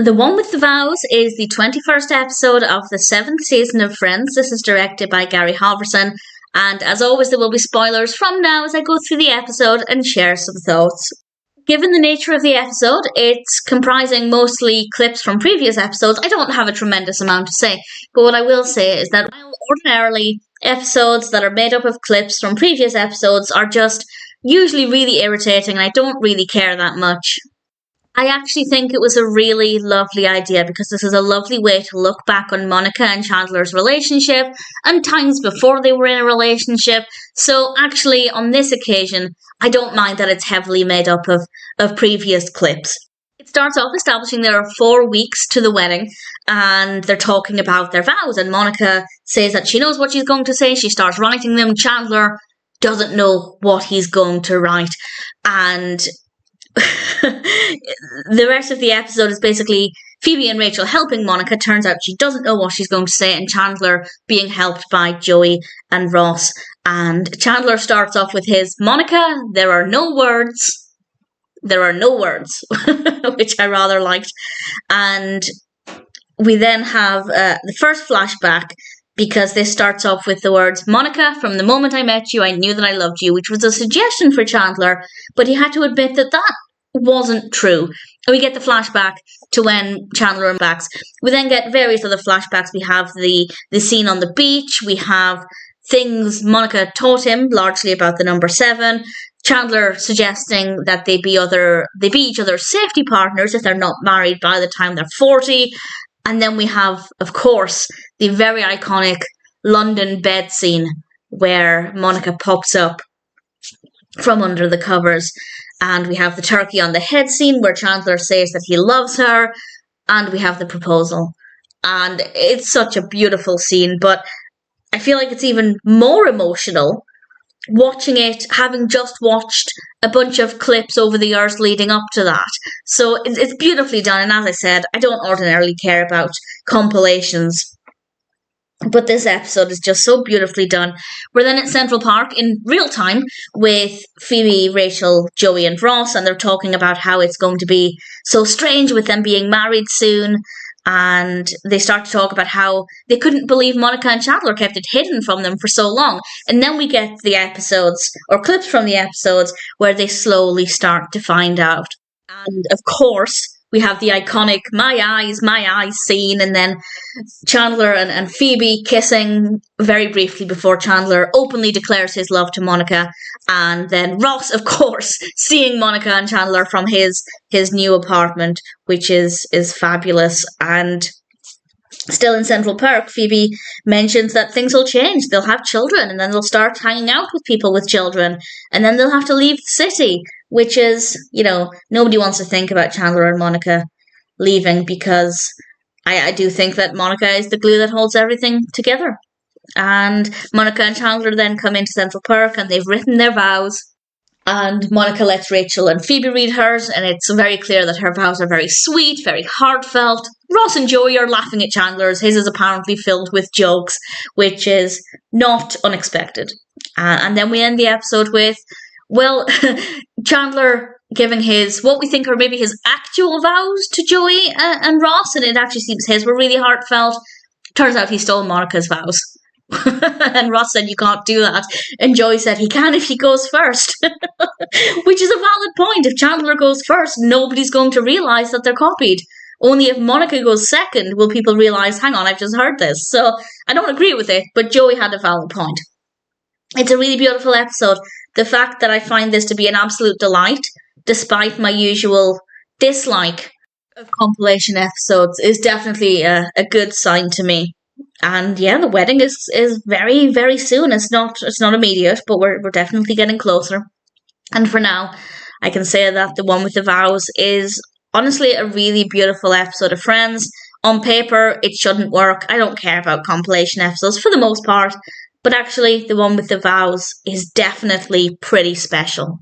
The one with the vows is the 21st episode of the 7th season of Friends. This is directed by Gary Halvorson, and as always there will be spoilers from now as I go through the episode and share some thoughts. Given the nature of the episode, it's comprising mostly clips from previous episodes. I don't have a tremendous amount to say, but what I will say is that while ordinarily episodes that are made up of clips from previous episodes are just usually really irritating and I don't really care that much, I actually think it was a really lovely idea because this is a lovely way to look back on Monica and Chandler's relationship and times before they were in a relationship. So actually, on this occasion, I don't mind that it's heavily made up of previous clips. It starts off establishing there are 4 weeks to the wedding and they're talking about their vows, and Monica says that she knows what she's going to say. She starts writing them. Chandler doesn't know what he's going to write, and the rest of the episode is basically Phoebe and Rachel helping Monica. Turns out she doesn't know what she's going to say, and Chandler being helped by Joey and Ross. And Chandler starts off with his Monica, there are no words. There are no words, which I rather liked. And we then have the first flashback, because this starts off with the words, Monica, from the moment I met you, I knew that I loved you, which was a suggestion for Chandler, but he had to admit that that wasn't true. And we get the flashback to when Chandler unpacks. We then get various other flashbacks. We have the scene on the beach. We have things Monica taught him, largely about the number 7. Chandler suggesting that they be each other's safety partners if they're not married by the time they're 40. And then we have, of course, the very iconic London bed scene where Monica pops up from under the covers. And we have the turkey on the head scene where Chandler says that he loves her. And we have the proposal. And it's such a beautiful scene, but I feel like it's even more emotional watching it, having just watched a bunch of clips over the years leading up to that. So it's beautifully done, and as I said, I don't ordinarily care about compilations, but this episode is just so beautifully done. We're then at Central Park in real time with Phoebe, Rachel, Joey and Ross, and they're talking about how it's going to be so strange with them being married soon. And they start to talk about how they couldn't believe Monica and Chandler kept it hidden from them for so long. And then we get the episodes, or clips from the episodes, where they slowly start to find out. And of course, we have the iconic my eyes scene, and then Chandler and Phoebe kissing very briefly before Chandler openly declares his love to Monica. And then Ross, of course, seeing Monica and Chandler from his new apartment, which is fabulous. And still in Central Park, Phoebe mentions that things will change. They'll have children, and then they'll start hanging out with people with children, and then they'll have to leave the city, which is, nobody wants to think about Chandler and Monica leaving, because I do think that Monica is the glue that holds everything together. And Monica and Chandler then come into Central Park and they've written their vows. And Monica lets Rachel and Phoebe read hers, and it's very clear that her vows are very sweet, very heartfelt. Ross and Joey are laughing at Chandler's. His is apparently filled with jokes, which is not unexpected. And then we end the episode with, Chandler giving what we think are maybe his actual vows to Joey and Ross, and it actually seems his were really heartfelt. Turns out he stole Monica's vows. And Ross said you can't do that, and Joey said he can if he goes first. Which is a valid point. If Chandler goes first, nobody's going to realise that they're copied. Only if Monica goes second will people realise, hang on, I've just heard this. So I don't agree with it, but Joey had a valid point. It's a really beautiful episode. The fact that I find this to be an absolute delight, despite my usual dislike of compilation episodes, is definitely a good sign to me. And yeah, the wedding is very, very soon. It's not immediate, but we're definitely getting closer. And for now, I can say that the one with the vows is honestly a really beautiful episode of Friends. On paper, it shouldn't work. I don't care about compilation episodes for the most part, but actually the one with the vows is definitely pretty special.